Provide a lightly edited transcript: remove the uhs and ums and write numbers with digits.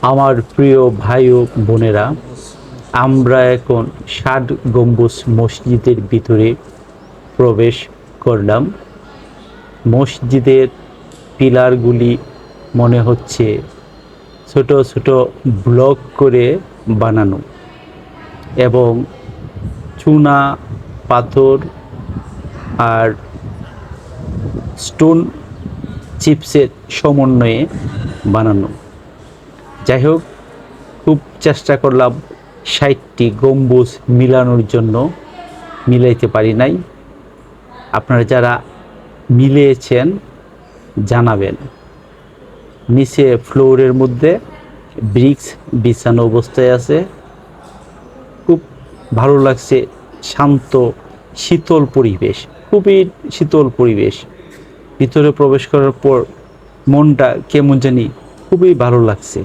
আমার প্রিয় ভাই ও বোনেরা, আমরা এখন ৬০ গম্বুজ মসজিদের ভিতরে প্রবেশ করলাম। মসজিদের পিলারগুলি মনে হচ্ছে ছোট ছোট ব্লক করে বানানো এবং চুনা পাথর আর স্টোন চিপসের সমন্বয়ে বানানো। যাই হোক, খুব চেষ্টা করলাম ৬০টি গম্বুজ মিলানোর জন্য, মিলাইতে পারি নাই। আপনারা যারা মিলিয়েছেন জানাবেন। নিচে ফ্লোরের মধ্যে ব্রিক্স বিছানো অবস্থায় আছে। খুব ভালো লাগছে, শান্ত শীতল পরিবেশ, খুবই শীতল পরিবেশ। ভিতরে প্রবেশ করার পর মনটা কেমন জানি খুবই ভালো লাগছে।